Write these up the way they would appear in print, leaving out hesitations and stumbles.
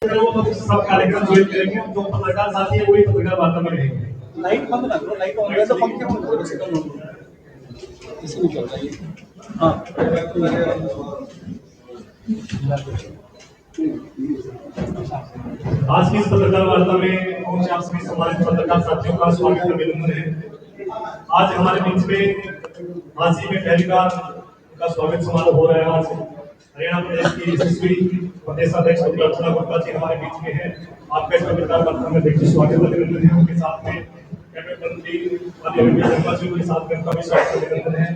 सब कार्यक्रम ज्वाइन करेंगे, जो पत्रकार साथी है वही पत्रकार वार्ता में रहेंगे। लाइट बंद ना करो, लाइट ऑन तो पंखे बंद करो, इसी में चल रहा है। हाँ, आज की इस पत्रकार वार्ता में पहुंचे आप सभी सम्मानित पत्रकार साथियों का स्वागत अभिनंदन है। आज हमारे बीच में झांसी में पहली बार का स्वागत समारोह हो रहा है। आज हरियाणा प्रदेश की यशस्वी प्रदेश अध्यक्ष डॉक्टर अर्चना गुप्ता जी हमारे बीच में है। आपका इस पत्रकार वार्ता में देखिए स्वागत अभिनंदन है। उनके साथ में कैबिनेट मंत्री आदित्य शर्मा जी के साथ में उनका भी स्वागत अभिनंदन है।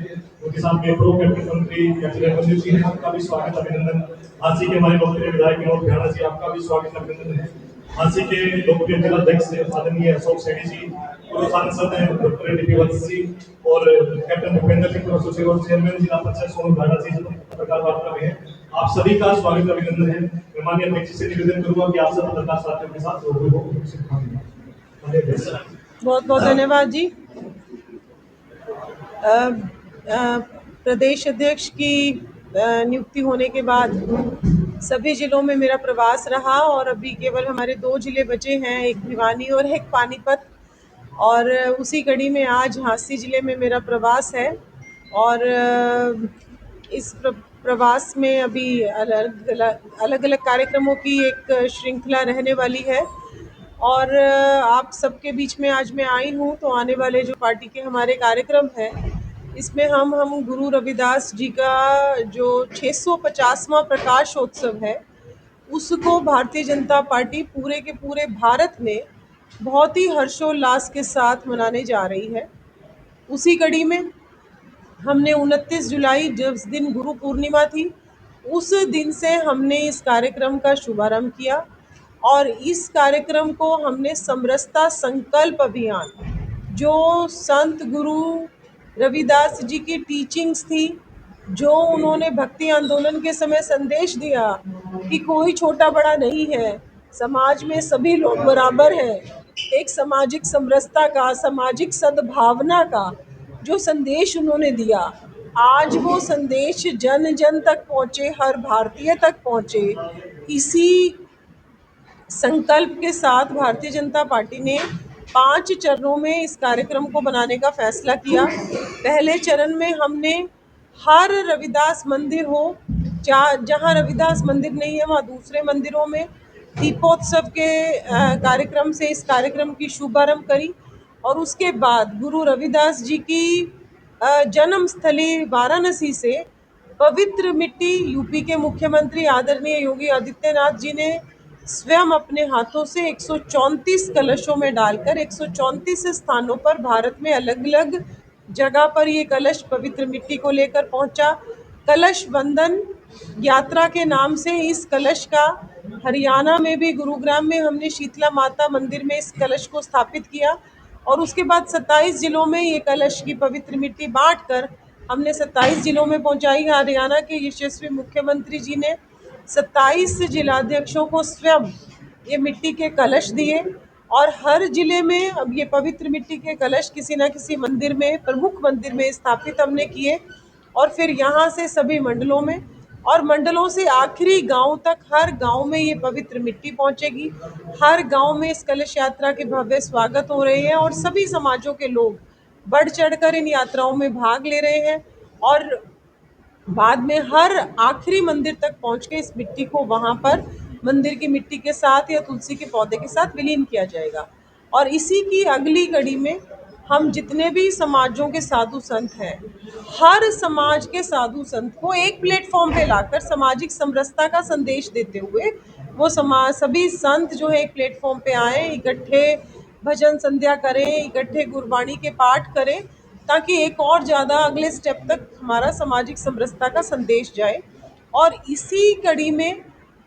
उनके साथ में प्रो कैबिनेट मंत्री अजय मंदिर जी हैं, उनका भी स्वागत अभिनंदन। झांसी के हमारे लोकप्रिय विधायक विनोद बिहारा जी, आपका भी स्वागत अभिनंदन है। झांसी के लोकप्रिय जिला अध्यक्ष आदरणीय अशोक सैनी जी, पूर्व सांसद हैं डॉक्टर डी वत्स जी और कैप्टन भूपेंद्र सिंह पूर्व सचिव और चेयरमैन जिला परिषद सोनू भाटा जी पत्रकार वार्ता में है। आप सभी का स्वागत अभिनंदन है। मैं माननीय अध्यक्ष से निवेदन करूंगा कि आप सब पत्रकार साथियों के साथ रूबरू हो। बहुत बहुत धन्यवाद जी। प्रदेश अध्यक्ष की नियुक्ति होने के बाद सभी जिलों में मेरा प्रवास रहा और अभी केवल हमारे 2 जिले बचे हैं, एक भिवानी और एक पानीपत, और उसी कड़ी में आज झांसी जिले में मेरा प्रवास है। और इस प्रवास में अभी अलग अलग कार्यक्रमों की एक श्रृंखला रहने वाली है और आप सबके बीच में आज मैं आई हूँ। तो आने वाले जो पार्टी के हमारे कार्यक्रम हैं, इसमें हम गुरु रविदास जी का जो 650वां प्रकाशोत्सव है, उसको भारतीय जनता पार्टी पूरे के पूरे भारत में बहुत ही हर्षोल्लास के साथ मनाने जा रही है। उसी कड़ी में हमने 29 जुलाई जिस दिन गुरु पूर्णिमा थी, उस दिन से हमने इस कार्यक्रम का शुभारंभ किया और इस कार्यक्रम को हमने समरसता संकल्प अभियान, जो संत गुरु रविदास जी की टीचिंग्स थी, जो उन्होंने भक्ति आंदोलन के समय संदेश दिया कि कोई छोटा बड़ा नहीं है, समाज में सभी लोग बराबर हैं, एक सामाजिक समरसता का, सामाजिक सद्भावना का जो संदेश उन्होंने दिया, आज वो संदेश जन जन तक पहुँचे, हर भारतीय तक पहुँचे। इसी संकल्प के साथ भारतीय जनता पार्टी ने 5 चरणों में इस कार्यक्रम को बनाने का फैसला किया। पहले चरण में हमने हर रविदास मंदिर हो, जहाँ रविदास मंदिर नहीं है वहाँ दूसरे मंदिरों में दीपोत्सव के कार्यक्रम से इस कार्यक्रम की शुभारंभ करी और उसके बाद गुरु रविदास जी की जन्म स्थली वाराणसी से पवित्र मिट्टी यूपी के मुख्यमंत्री आदरणीय योगी आदित्यनाथ जी ने स्वयं अपने हाथों से 134 कलशों में डालकर 134 स्थानों पर भारत में अलग अलग जगह पर ये कलश पवित्र मिट्टी को लेकर पहुंचा। कलश वंदन यात्रा के नाम से इस कलश का हरियाणा में भी गुरुग्राम में हमने शीतला माता मंदिर में इस कलश को स्थापित किया और उसके बाद 27 जिलों में ये कलश की पवित्र मिट्टी बांटकर हमने 27 जिलों में पहुंचाई। हरियाणा के यशस्वी मुख्यमंत्री जी ने 27 जिलाध्यक्षों को स्वयं ये मिट्टी के कलश दिए और हर जिले में अब ये पवित्र मिट्टी के कलश किसी न किसी मंदिर में, प्रमुख मंदिर में स्थापित हमने किए और फिर यहाँ से सभी मंडलों में और मंडलों से आखिरी गांव तक, हर गांव में ये पवित्र मिट्टी पहुंचेगी। हर गांव में इस कलश यात्रा के भव्य स्वागत हो रहे हैं और सभी समाजों के लोग बढ़ चढ़कर इन यात्राओं में भाग ले रहे हैं और बाद में हर आखिरी मंदिर तक पहुंच के इस मिट्टी को वहां पर मंदिर की मिट्टी के साथ या तुलसी के पौधे के साथ विलीन किया जाएगा। और इसी की अगली कड़ी में हम जितने भी समाजों के साधु संत हैं, हर समाज के साधु संत को एक प्लेटफॉर्म पे लाकर सामाजिक समरसता का संदेश देते हुए वो सभी संत जो है एक प्लेटफॉर्म पे आए, इकट्ठे भजन संध्या करें, इकट्ठे गुरबाणी के पाठ करें, ताकि एक और ज़्यादा अगले स्टेप तक हमारा सामाजिक समरसता का संदेश जाए। और इसी कड़ी में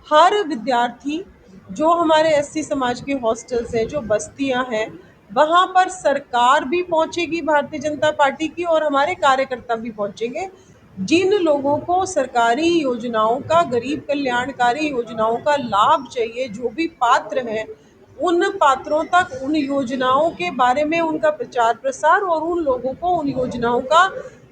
हर विद्यार्थी, जो हमारे एससी समाज के हॉस्टल्स हैं, जो बस्तियां हैं, वहाँ पर सरकार भी पहुँचेगी भारतीय जनता पार्टी की और हमारे कार्यकर्ता भी पहुँचेंगे। जिन लोगों को सरकारी योजनाओं का, गरीब कल्याणकारी योजनाओं का लाभ चाहिए, जो भी पात्र हैं, उन पात्रों तक उन योजनाओं के बारे में उनका प्रचार प्रसार और उन लोगों को उन योजनाओं का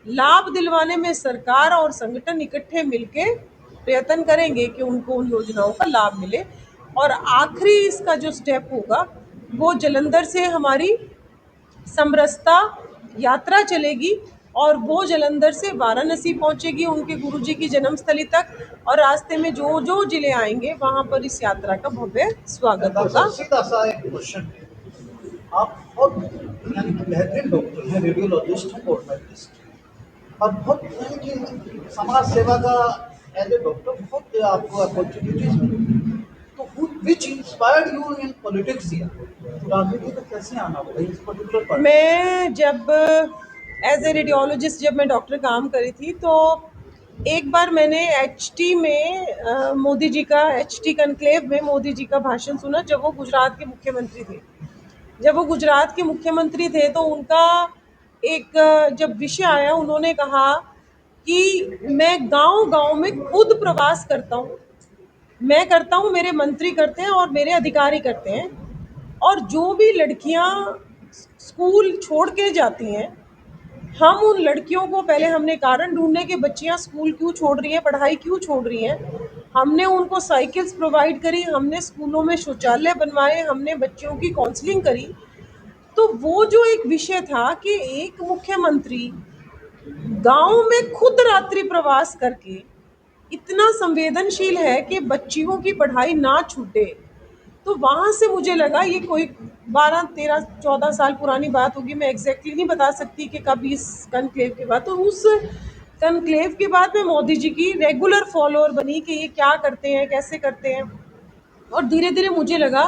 लाभ दिलवाने में सरकार और संगठन इकट्ठे मिलके प्रयत्न करेंगे कि उनको उन योजनाओं का लाभ मिले। और आखिरी इसका जो स्टेप होगा वो जालंधर से हमारी समरसता यात्रा चलेगी और वो जालंधर से वाराणसी पहुंचेगी उनके गुरुजी की जन्मस्थली तक, और रास्ते में जो जो जिले आएंगे वहां पर इस यात्रा का भव्य स्वागत होगा। सीधा सा एक क्वेश्चन है, आप बहुत यानी कि बेहतरीन डॉक्टर हैं, रेडियोलॉजिस्ट हैं, कोर्टमेटिस्ट, और बहुत यानी कि समाज सेवा का एज ए डॉक्टर बहुत आपको अपॉर्चुनिटीज मिली, तो विच इंस्पायर्ड यू इन पॉलिटिक्स राजनीति में कैसे आना हुआ इस पर्टिकुलर? मैं जब एज ए रेडियोलॉजिस्ट जब मैं डॉक्टर काम करी थी तो एक बार मैंने एचटी में मोदी जी का एचटी कनक्लेव में मोदी जी का भाषण सुना जब वो गुजरात के मुख्यमंत्री थे। जब वो गुजरात के मुख्यमंत्री थे तो उनका एक जब विषय आया, उन्होंने कहा कि मैं गांव-गांव में खुद प्रवास करता हूँ, मैं करता हूँ, मेरे मंत्री करते हैं और मेरे अधिकारी करते हैं, और जो भी लड़कियां स्कूल छोड़ के जाती हैं, हम उन लड़कियों को पहले हमने कारण ढूंढने कि बच्चियां स्कूल क्यों छोड़ रही हैं, पढ़ाई क्यों छोड़ रही हैं। हमने उनको साइकिल्स प्रोवाइड करी, हमने स्कूलों में शौचालय बनवाए, हमने बच्चियों की काउंसलिंग करी। तो वो जो एक विषय था कि एक मुख्यमंत्री गांव में खुद रात्रि प्रवास करके इतना संवेदनशील है कि बच्चियों की पढ़ाई ना छूटे, तो वहाँ से मुझे लगा ये कोई 12, 13, 14 साल पुरानी बात होगी, मैं एग्जैक्टली नहीं बता सकती कि कब इस कनक्लेव के बाद। तो उस कनक्लेव के बाद मैं मोदी जी की रेगुलर फॉलोअर बनी कि ये क्या करते हैं, कैसे करते हैं, और धीरे धीरे मुझे लगा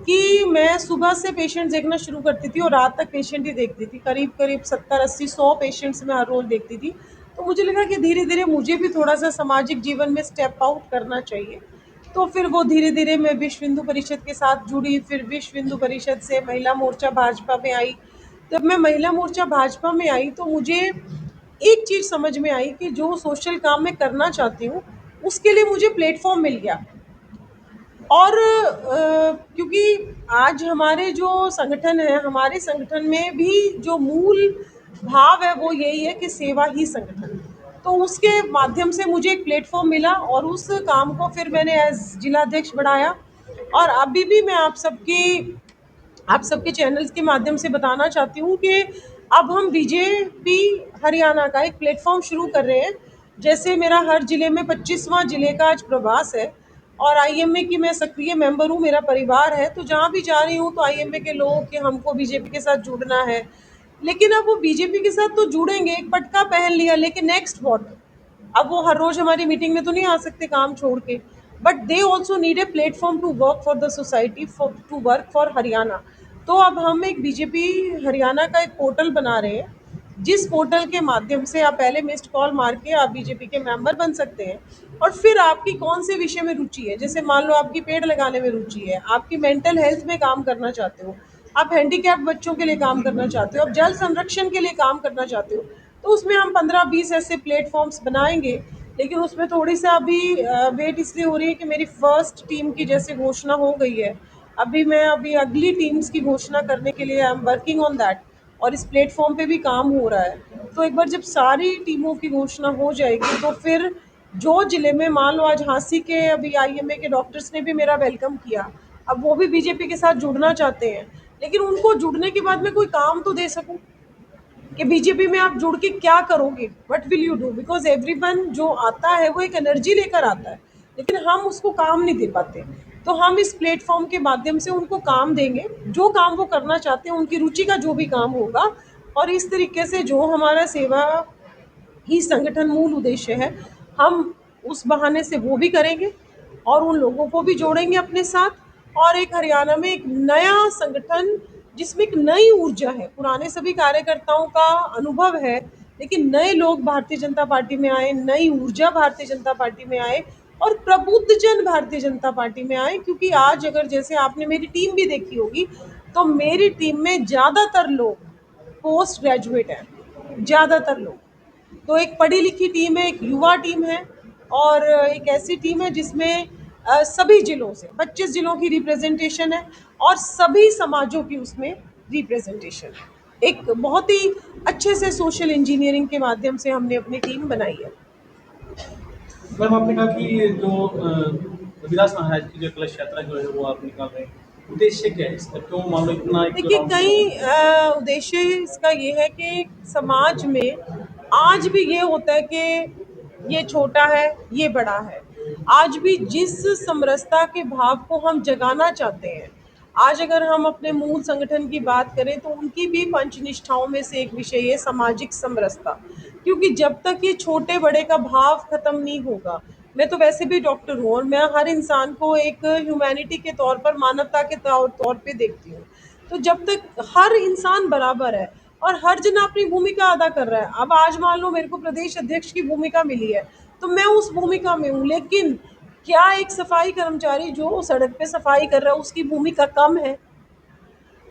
कि मैं सुबह से पेशेंट्स देखना शुरू करती थी और रात तक पेशेंट ही देखती थी, करीब करीब 70, 80, 100 पेशेंट्स मैं हर रोज़ देखती थी। तो मुझे लगा कि धीरे धीरे मुझे भी थोड़ा सा सामाजिक जीवन में स्टेप आउट करना चाहिए। तो फिर वो धीरे धीरे मैं विश्व हिंदू परिषद के साथ जुड़ी, फिर विश्व हिंदू परिषद से महिला मोर्चा भाजपा में आई। जब मैं महिला मोर्चा भाजपा में आई तो मुझे एक चीज़ समझ में आई कि जो सोशल काम मैं करना चाहती हूँ उसके लिए मुझे प्लेटफॉर्म मिल गया। और क्योंकि आज हमारे जो संगठन है, हमारे संगठन में भी जो मूल भाव है वो यही है कि सेवा ही संगठन। तो उसके माध्यम से मुझे एक प्लेटफॉर्म मिला और उस काम को फिर मैंने एज जिलाध्यक्ष बढ़ाया। और अभी भी मैं आप सबके चैनल्स के माध्यम से बताना चाहती हूँ कि अब हम बीजेपी हरियाणा का एक प्लेटफॉर्म शुरू कर रहे हैं। जैसे मेरा हर जिले में 25वां जिले का आज प्रवास है और आईएमए की मैं सक्रिय मेंबर हूँ, मेरा परिवार है, तो जहाँ भी जा रही हूँ तो आईएमए के लोग कि हमको बीजेपी के साथ जुड़ना है। लेकिन अब वो बीजेपी के साथ तो जुड़ेंगे, एक पटका पहन लिया, लेकिन नेक्स्ट व्हाट? अब वो हर रोज हमारी मीटिंग में तो नहीं आ सकते काम छोड़ के, but they also need a platform to work for the society, for to work for Haryana. तो अब हम एक बीजेपी हरियाणा का एक पोर्टल बना रहे हैं, जिस पोर्टल के माध्यम से आप पहले मिस्ड कॉल मार के आप बीजेपी के मेंबर बन सकते हैं, और फिर आपकी कौन से विषय में रुचि है, जैसे मान लो आपकी पेड़ लगाने में रुचि है, आपकी मेंटल हेल्थ में काम करना चाहते हो, आप हैंडीकैप बच्चों के लिए काम करना चाहते हो, आप जल संरक्षण के लिए काम करना चाहते हो, तो उसमें हम 15-20 ऐसे प्लेटफॉर्म्स बनाएंगे। लेकिन उसमें थोड़ी सा अभी वेट इसलिए हो रही है कि मेरी फर्स्ट टीम की जैसे घोषणा हो गई है, अभी अगली टीम्स की घोषणा करने के लिए I am working on that, और इस प्लेटफॉर्म पे भी काम हो रहा है। तो एक बार जब सारी टीमों की घोषणा हो जाएगी तो फिर जो जिले में, मान लो आज झांसी के अभी आईएमए के डॉक्टर्स ने भी मेरा वेलकम किया, अब वो भी बीजेपी के साथ जुड़ना चाहते हैं, लेकिन उनको जुड़ने के बाद में कोई काम तो दे सकूं कि बीजेपी में आप जुड़ के क्या करोगे, what will you do, because everyone जो आता है वो एक एनर्जी लेकर आता है, लेकिन हम उसको काम नहीं दे पाते। तो हम इस प्लेटफॉर्म के माध्यम से उनको काम देंगे, जो काम वो करना चाहते हैं, उनकी रुचि का जो भी काम होगा, और इस तरीके से जो हमारा सेवा ही संगठन मूल उद्देश्य है, हम उस बहाने से वो भी करेंगे और उन लोगों को भी जोड़ेंगे अपने साथ, और एक हरियाणा में एक नया संगठन जिसमें एक नई ऊर्जा है, पुराने सभी कार्यकर्ताओं का अनुभव है, लेकिन नए लोग भारतीय जनता पार्टी में आए, नई ऊर्जा भारतीय जनता पार्टी में आए, और प्रबुद्ध जन भारतीय जनता पार्टी में आए। क्योंकि आज अगर जैसे आपने मेरी टीम भी देखी होगी, तो मेरी टीम में ज़्यादातर लोग पोस्ट ग्रेजुएट हैं, ज़्यादातर लोग। तो एक पढ़ी लिखी टीम है, एक युवा टीम है, और एक ऐसी टीम है जिसमें सभी जिलों से 25 जिलों की रिप्रेजेंटेशन है और सभी समाजों की उसमें रिप्रेजेंटेशन है। एक बहुत ही अच्छे से सोशल इंजीनियरिंग के माध्यम से हमने अपनी टीम बनाई है। मैम, आपने कहा कि जो रविदास महाराज की जो कलश यात्रा जो है वो आप निकाल रहे हैं, उद्देश्य क्या है इसका? क्यों मान लो इतना एक देखिए, राउंड कई उद्देश्य इसका ये है कि समाज में आज भी ये होता है कि ये छोटा है, ये बड़ा है। आज भी जिस समरसता के भाव को हम जगाना चाहते हैं, आज अगर हम अपने मूल संगठन की बात करें तो उनकी भी पंचनिष्ठाओं में से एक विषय है सामाजिक समरसता। क्योंकि जब तक ये छोटे बड़े का भाव खत्म नहीं होगा, मैं तो वैसे भी डॉक्टर हूँ और मैं हर इंसान को एक ह्यूमैनिटी के तौर पर, मानवता के तौर पे देखती हूँ। तो जब तक हर इंसान बराबर है और हर जना अपनी भूमिका अदा कर रहा है, अब आज मान लो मेरे को प्रदेश अध्यक्ष की भूमिका मिली है तो मैं उस भूमिका में हूँ, लेकिन क्या एक सफाई कर्मचारी जो सड़क पे सफाई कर रहा है उसकी भूमिका कम है?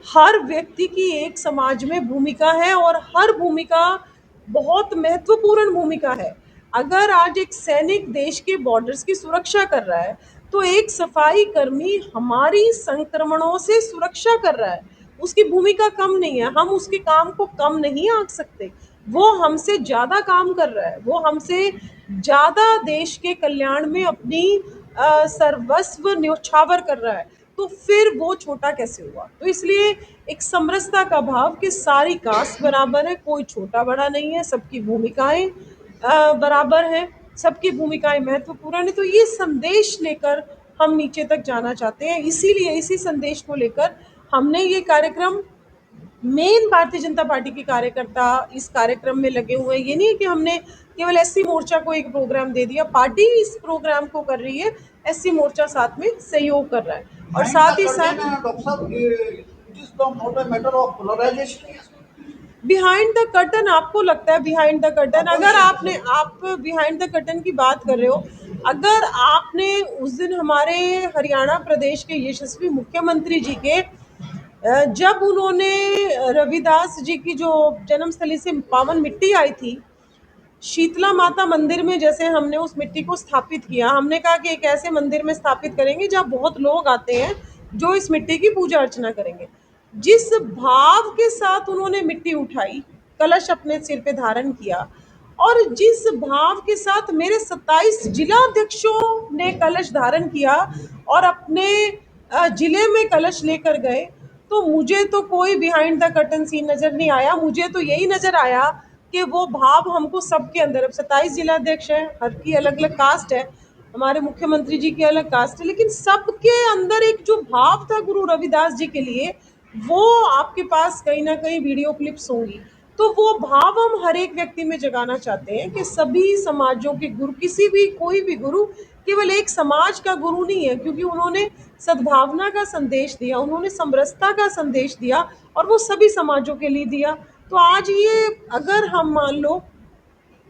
हर व्यक्ति की एक समाज में भूमिका है और हर भूमिका बहुत महत्वपूर्ण भूमिका है। अगर आज एक सैनिक देश के बॉर्डर्स की सुरक्षा कर रहा है तो एक सफाई कर्मी हमारी संक्रमणों से सुरक्षा कर रहा है, उसकी भूमिका कम नहीं है। हम उसके काम को कम नहीं आंक सकते। वो हमसे ज़्यादा काम कर रहा है, वो हमसे ज़्यादा देश के कल्याण में अपनी सर्वस्व न्योछावर कर रहा है, तो फिर वो छोटा कैसे हुआ? तो इसलिए एक समरसता का भाव कि सारी कास्ट बराबर है, कोई छोटा बड़ा नहीं है, सबकी भूमिकाएं बराबर हैं, सबकी भूमिकाएं महत्वपूर्ण है। तो ये संदेश लेकर हम नीचे तक जाना चाहते हैं। इसीलिए इसी संदेश को लेकर हमने ये कार्यक्रम, मेन भारतीय जनता पार्टी के कार्यकर्ता इस कार्यक्रम में लगे हुए हैं। ये नहीं है कि हमने केवल एससी मोर्चा को एक प्रोग्राम दे दिया, पार्टी इस प्रोग्राम को कर रही है, एससी मोर्चा साथ में सहयोग कर रहा है और साथ ही साथ डॉक्टर साहब, it is not a matter of polarisation. Behind the curtain. आपको लगता है बिहाइंड द कर्टन? अगर आप बिहाइंड द कर्टन की बात कर रहे हो, अगर आपने उस दिन हमारे हरियाणा प्रदेश के यशस्वी मुख्यमंत्री जी के जब उन्होंने रविदास जी की जो जन्मस्थली से पावन मिट्टी आई थी, शीतला माता मंदिर में, जैसे हमने उस मिट्टी को स्थापित किया, हमने कहा कि एक ऐसे मंदिर में स्थापित करेंगे जहाँ बहुत लोग आते हैं जो इस मिट्टी की पूजा अर्चना करेंगे। जिस भाव के साथ उन्होंने मिट्टी उठाई, कलश अपने सिर पे धारण किया, और जिस भाव के साथ मेरे 27 जिला अध्यक्षों ने कलश धारण किया और अपने जिले में कलश लेकर गए, तो मुझे तो कोई बिहाइंड द कर्टन सीन नज़र नहीं आया। मुझे तो यही नज़र आया कि वो भाव हमको सबके अंदर, अब 27 जिलाध्यक्ष हैं, हर की अलग अलग कास्ट है, हमारे मुख्यमंत्री जी की अलग कास्ट है, लेकिन सबके अंदर एक जो भाव था गुरु रविदास जी के लिए, वो आपके पास कहीं ना कहीं वीडियो क्लिप्स होंगी। तो वो भाव हम हर एक व्यक्ति में जगाना चाहते हैं कि सभी समाजों के गुरु, किसी भी कोई भी गुरु केवल एक समाज का गुरु नहीं है, क्योंकि उन्होंने सद्भावना का संदेश दिया, उन्होंने समरसता का संदेश दिया और वो सभी समाजों के लिए दिया। तो आज ये, अगर हम मान लो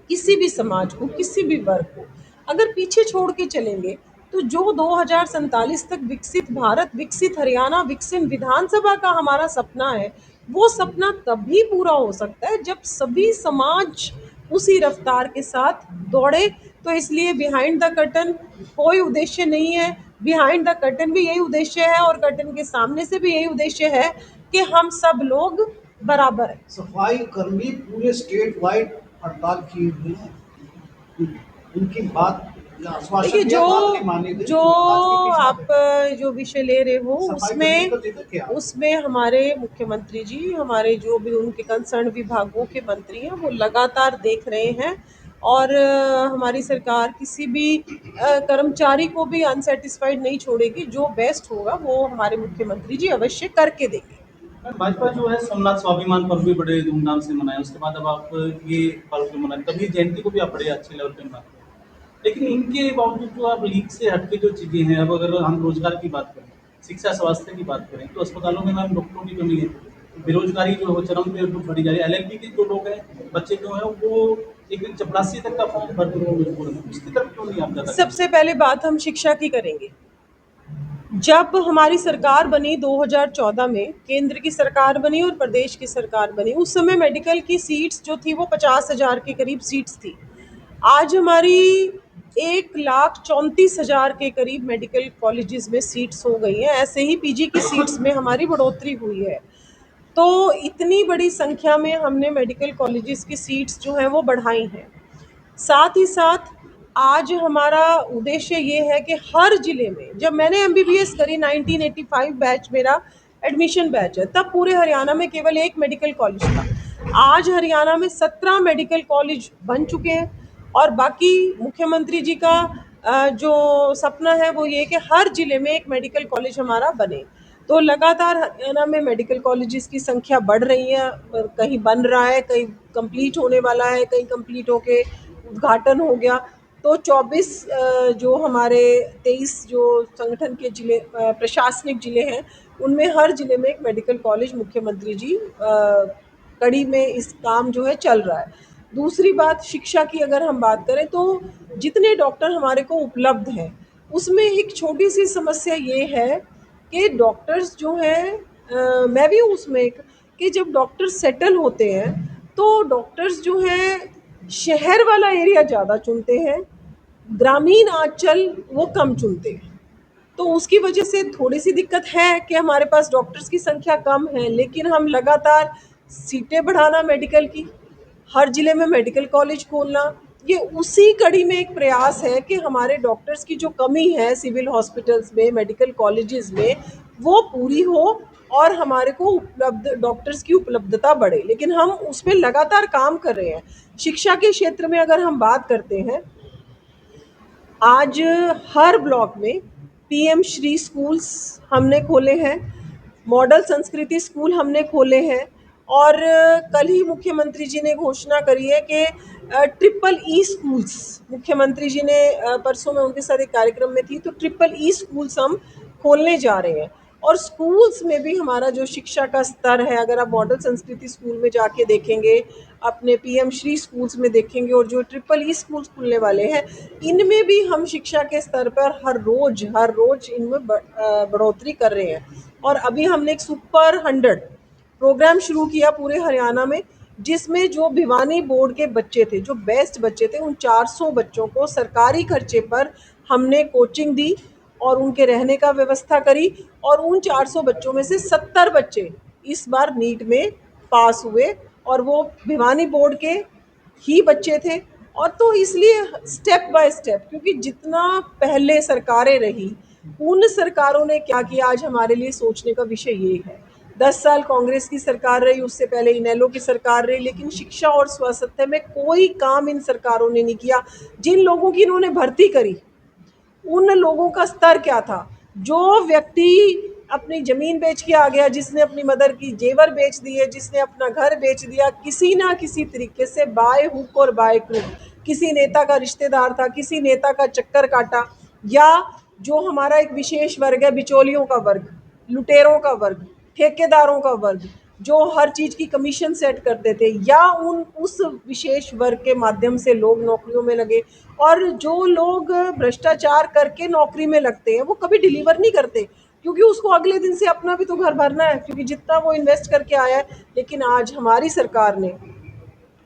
किसी भी समाज को, किसी भी वर्ग को अगर पीछे छोड़ के चलेंगे, तो जो 2047 तक विकसित भारत, विकसित हरियाणा, विकसित विधानसभा का हमारा सपना है, वो सपना तभी पूरा हो सकता है जब सभी समाज उसी रफ्तार के साथ दौड़े। तो इसलिए बिहाइंड द कर्टन कोई उद्देश्य नहीं है, बिहाइंड द कर्टन भी यही उद्देश्य है और कर्टन के सामने से भी यही उद्देश्य है कि हम सब लोग बराबर हैं। सफाई कर्मी पूरे स्टेट वाइड हड़ताल किए हुए हैं, उनकी बात या आश्वासन देखिए, दिया, बात नहीं मानी गई। जो बात के पीछे आप जो विषय ले रहे हो सफाई कर्मी का जिक्र किया। उसमें हमारे मुख्यमंत्री जी, हमारे जो भी उनके कंसर्न विभागों के मंत्री हैं, वो लगातार देख रहे हैं और हमारी सरकार किसी भी कर्मचारी को भी अनसेटिस्फाइड नहीं छोड़ेगी। जो बेस्ट होगा वो हमारे मुख्यमंत्री जी अवश्य करके देंगे। भाजपा जो है सोमनाथ स्वाभिमान पर्व भी बड़े धूमधाम से मनाए, उसके बाद अब आप ये पर्व भी मनाए, कभी जयंती को भी आप बड़े अच्छे लेवल पे मनाते हैं। लेकिन इनके बावजूद जो आप लीग से हटके जो चीज़ें हैं, अब अगर हम रोजगार की बात करें, शिक्षा स्वास्थ्य की बात करें, तो अस्पतालों में मैम डॉक्टरों की कमी है, बेरोजगारी जो है चरम पे बढ़ी जा रही है। एलएलबी के जो लोग हैं, बच्चे जो हैं, वो एक चपरासी तक का फॉर्म भरने में मजबूर है। उसकी तरफ क्यों नहीं आप ज़्यादा? सबसे पहले बात हम शिक्षा की करेंगे। जब हमारी सरकार बनी 2014 में, केंद्र की सरकार बनी और प्रदेश की सरकार बनी, उस समय मेडिकल की सीट्स जो थी वो 50,000 के करीब सीट्स थी। आज हमारी 1,34,000 के करीब मेडिकल कॉलेजेस में सीट्स हो गई हैं। ऐसे ही पीजी की सीट्स में हमारी बढ़ोतरी हुई है। तो इतनी बड़ी संख्या में हमने मेडिकल कॉलेजेस की सीट्स जो हैं वो बढ़ाई हैं। साथ ही साथ आज हमारा उद्देश्य ये है कि हर जिले में, जब मैंने एमबीबीएस करी 1985 बैच मेरा एडमिशन बैच है, तब पूरे हरियाणा में केवल एक मेडिकल कॉलेज था। आज हरियाणा में 17 मेडिकल कॉलेज बन चुके हैं और बाकी मुख्यमंत्री जी का जो सपना है वो ये कि हर जिले में एक मेडिकल कॉलेज हमारा बने। तो लगातार हरियाणा में मेडिकल कॉलेजेस की संख्या बढ़ रही है, कहीं बन रहा है, कहीं कंप्लीट होने वाला है, कहीं कंप्लीट होके उद्घाटन हो गया। तो 24 जो हमारे 23 जो संगठन के जिले प्रशासनिक जिले हैं, उनमें हर जिले में एक मेडिकल कॉलेज मुख्यमंत्री जी कड़ी में इस काम जो है चल रहा है। दूसरी बात, शिक्षा की अगर हम बात करें तो जितने डॉक्टर हमारे को उपलब्ध हैं, उसमें एक छोटी सी समस्या ये है कि डॉक्टर्स जो हैं, मैं भी हूँ उसमें एक, कि जब डॉक्टर सेटल होते हैं तो डॉक्टर्स जो हैं शहर वाला एरिया ज़्यादा चुनते हैं, ग्रामीण आंचल वो कम चुनते हैं। तो उसकी वजह से थोड़ी सी दिक्कत है कि हमारे पास डॉक्टर्स की संख्या कम है, लेकिन हम लगातार सीटें बढ़ाना मेडिकल की, हर जिले में मेडिकल कॉलेज खोलना, ये उसी कड़ी में एक प्रयास है कि हमारे डॉक्टर्स की जो कमी है सिविल हॉस्पिटल्स में, मेडिकल कॉलेजेस में, वो पूरी हो और हमारे को उपलब्ध डॉक्टर्स की उपलब्धता बढ़े। लेकिन हम उस पर लगातार काम कर रहे हैं। शिक्षा के क्षेत्र में अगर हम बात करते हैं, आज हर ब्लॉक में पीएम श्री स्कूल्स हमने खोले हैं, मॉडल संस्कृति स्कूल हमने खोले हैं और कल ही मुख्यमंत्री जी ने घोषणा करी है कि ट्रिपल ई स्कूल्स, मुख्यमंत्री जी ने परसों में उनके साथ एक कार्यक्रम में थी, तो ट्रिपल ई स्कूल्स हम खोलने जा रहे हैं। और स्कूल्स में भी हमारा जो शिक्षा का स्तर है, अगर आप मॉडल संस्कृति स्कूल में जाके देखेंगे, अपने पीएम श्री स्कूल्स में देखेंगे और जो ट्रिपल ई स्कूल्स खुलने वाले हैं, इनमें भी हम शिक्षा के स्तर पर हर रोज इनमें बढ़ोतरी कर रहे हैं। और अभी हमने एक सुपर 100 प्रोग्राम शुरू किया पूरे हरियाणा में, जिसमें जो भिवानी बोर्ड के बच्चे थे, जो बेस्ट बच्चे थे, उन 400 बच्चों को सरकारी खर्चे पर हमने कोचिंग दी और उनके रहने का व्यवस्था करी और उन 400 बच्चों में से 70 बच्चे इस बार नीट में पास हुए और वो भिवानी बोर्ड के ही बच्चे थे। और तो इसलिए स्टेप बाय स्टेप, क्योंकि जितना पहले सरकारें रही, उन सरकारों ने क्या किया, आज हमारे लिए सोचने का विषय ये है। 10 साल कांग्रेस की सरकार रही, उससे पहले इनेलो की सरकार रही, लेकिन शिक्षा और स्वास्थ्य में कोई काम इन सरकारों ने नहीं किया। जिन लोगों की इन्होंने भर्ती करी, उन लोगों का स्तर क्या था? जो व्यक्ति अपनी ज़मीन बेच के आ गया, जिसने अपनी मदर की जेवर बेच दिए, जिसने अपना घर बेच दिया, किसी ना किसी तरीके से बाय हुक और बाय क्रुक, किसी नेता का रिश्तेदार था, किसी नेता का चक्कर काटा, या जो हमारा एक विशेष वर्ग है, बिचौलियों का वर्ग, लुटेरों का वर्ग, ठेकेदारों का वर्ग, जो हर चीज़ की कमीशन सेट करते थे, या उस विशेष वर्ग के माध्यम से लोग नौकरियों में लगे। और जो लोग भ्रष्टाचार करके नौकरी में लगते हैं, वो कभी डिलीवर नहीं करते, क्योंकि उसको अगले दिन से अपना भी तो घर भरना है, क्योंकि जितना वो इन्वेस्ट करके आया है। लेकिन आज हमारी सरकार ने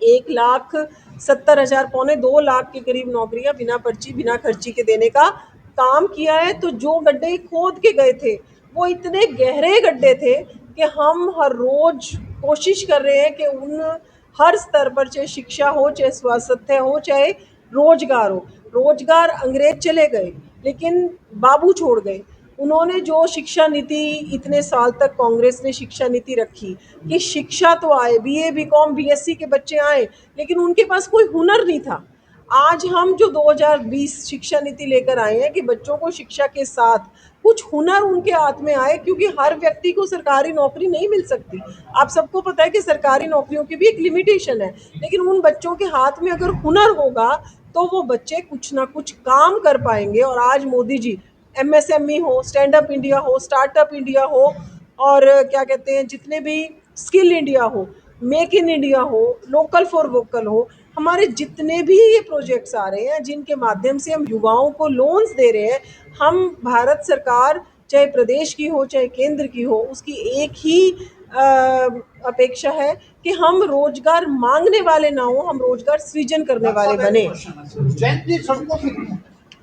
1,70,000 पौने 2 लाख के करीब नौकरियां बिना पर्ची बिना खर्ची के देने का काम किया है। तो जो गड्ढे खोद के गए थे, वो इतने गहरे गड्ढे थे कि हम हर रोज कोशिश कर रहे हैं कि उन हर स्तर पर, चाहे शिक्षा हो, चाहे स्वास्थ्य हो, चाहे रोजगार हो। रोजगार अंग्रेज चले गए, लेकिन बाबू छोड़ गए। उन्होंने जो शिक्षा नीति इतने साल तक कांग्रेस ने शिक्षा नीति रखी कि शिक्षा तो आए, बीए बीकॉम बीएससी के बच्चे आए, लेकिन उनके पास कोई हुनर नहीं था। आज हम जो 2020 शिक्षा नीति लेकर आए हैं कि बच्चों को शिक्षा के साथ कुछ हुनर उनके हाथ में आए, क्योंकि हर व्यक्ति को सरकारी नौकरी नहीं मिल सकती। आप सबको पता है कि सरकारी नौकरियों की भी एक लिमिटेशन है, लेकिन उन बच्चों के हाथ में अगर हुनर होगा तो वो बच्चे कुछ ना कुछ काम कर पाएंगे। और आज मोदी जी, एमएसएमई हो, स्टैंड अप इंडिया हो, स्टार्टअप इंडिया हो, और क्या कहते हैं, जितने भी स्किल इंडिया हो, मेक इन इंडिया हो, लोकल फॉर वोकल हो, हमारे जितने भी ये प्रोजेक्ट्स आ रहे हैं, जिनके माध्यम से हम युवाओं को लोन्स दे रहे हैं, हम भारत सरकार, चाहे प्रदेश की हो चाहे केंद्र की हो, उसकी एक ही अपेक्षा है कि हम रोजगार मांगने वाले ना हो, हम रोजगार सृजन करने वाले बने। जैन जी सड़कों पे,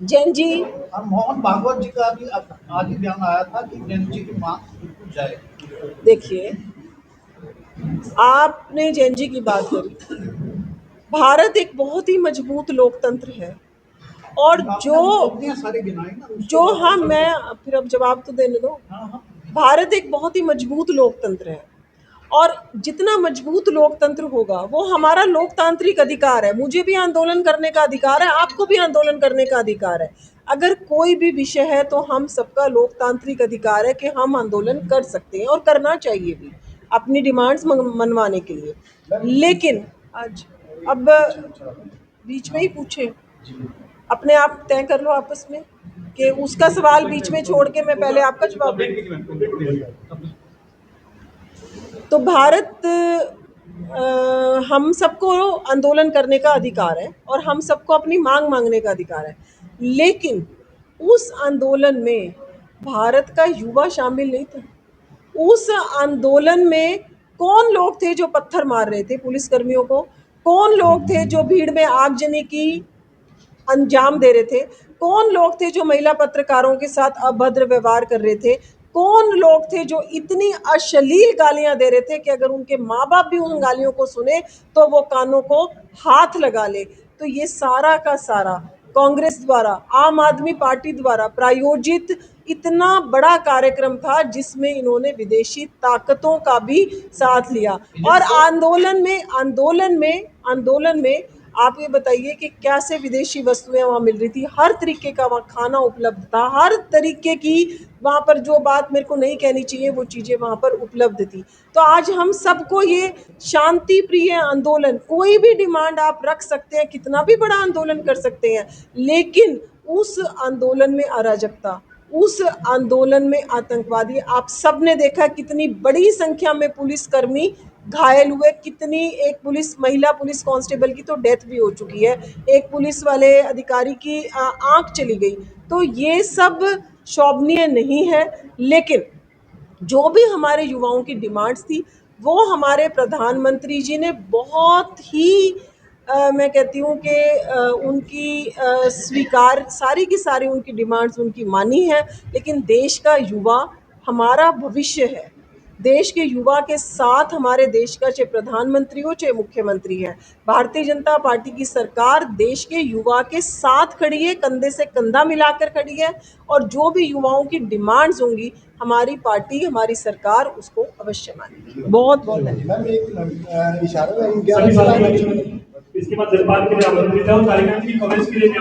जैन जी, और मोहन भागवत जी का भी आज ही बयान आया था कि जैन जी की मांग बिल्कुल जाए। देखिए, आपने जैन जी की बात करी। भारत एक बहुत ही मजबूत लोकतंत्र है। और आपने जो उपलब्धियां सारी गिनाई ना, उसके जो बाद- हम मैं फिर अब जवाब तो देने दो। हाँ, हाँ। भारत एक बहुत ही मजबूत लोकतंत्र है और जितना मजबूत लोकतंत्र होगा वो हमारा लोकतांत्रिक अधिकार है। मुझे भी आंदोलन करने का अधिकार है, आपको भी आंदोलन करने का अधिकार है। अगर कोई भी विषय है तो हम सबका लोकतांत्रिक अधिकार है कि हम आंदोलन कर सकते हैं और करना चाहिए भी अपनी डिमांड्स मनवाने के लिए। लेकिन आज अब बीच में ही पूछे, अपने आप तय कर लो आपस में कि उसका सवाल बीच में छोड़ के मैं पहले आपका जवाब दूं। कंप्लीट कीजिए मैम, कंप्लीट कीजिए। तो भारत हम सबको आंदोलन करने का अधिकार है और हम सबको अपनी मांग मांगने का अधिकार है, लेकिन उस आंदोलन में भारत का युवा शामिल नहीं था। उस आंदोलन में कौन लोग थे जो पत्थर मार रहे थे पुलिसकर्मियों को? कौन लोग थे जो भीड़ में आगजनी की अंजाम दे रहे थे? कौन लोग थे जो महिला पत्रकारों के साथ अभद्र व्यवहार कर रहे थे? कौन लोग थे जो इतनी अश्लील गालियां दे रहे थे कि अगर उनके माँ बाप भी उन गालियों को सुने तो वो कानों को हाथ लगा ले? तो ये सारा का सारा कांग्रेस द्वारा, आम आदमी पार्टी द्वारा प्रायोजित इतना बड़ा कार्यक्रम था जिसमें इन्होंने विदेशी ताकतों का भी साथ लिया। और आंदोलन में आप ये बताइए कि कैसे विदेशी वस्तुएं वहाँ मिल रही थी। हर तरीके का वहाँ खाना उपलब्ध था, हर तरीके की वहाँ पर जो बात मेरे को नहीं कहनी चाहिए वो चीज़ें वहाँ पर उपलब्ध थी। तो आज हम सबको ये शांति प्रिय आंदोलन, कोई भी डिमांड आप रख सकते हैं, कितना भी बड़ा आंदोलन कर सकते हैं, लेकिन उस आंदोलन में अराजकता, उस आंदोलन में आतंकवादी, आप सब ने देखा कितनी बड़ी संख्या में पुलिसकर्मी घायल हुए, कितनी एक महिला पुलिस कांस्टेबल की तो डेथ भी हो चुकी है, एक पुलिस वाले अधिकारी की आंख चली गई। तो ये सब शोभनीय नहीं है, लेकिन जो भी हमारे युवाओं की डिमांड्स थी वो हमारे प्रधानमंत्री जी ने बहुत ही मैं कहती हूँ कि उनकी स्वीकार, सारी की सारी उनकी डिमांड्स उनकी मानी है। लेकिन देश का युवा हमारा भविष्य है। देश के युवा के साथ हमारे देश का चाहे प्रधानमंत्री हो चाहे मुख्यमंत्री है, भारतीय जनता पार्टी की सरकार देश के युवा के साथ खड़ी है, कंधे से कंधा मिलाकर खड़ी है। और जो भी युवाओं की डिमांड्स होंगी हमारी पार्टी, हमारी सरकार उसको अवश्य मानेगी। बहुत बहुत धन्यवाद। मैम एक इशारा है सभी साथियों, इसके बाद जज्बात के लिए आमंत्रित है और कार्यक्रम की कवरेज के लिए भी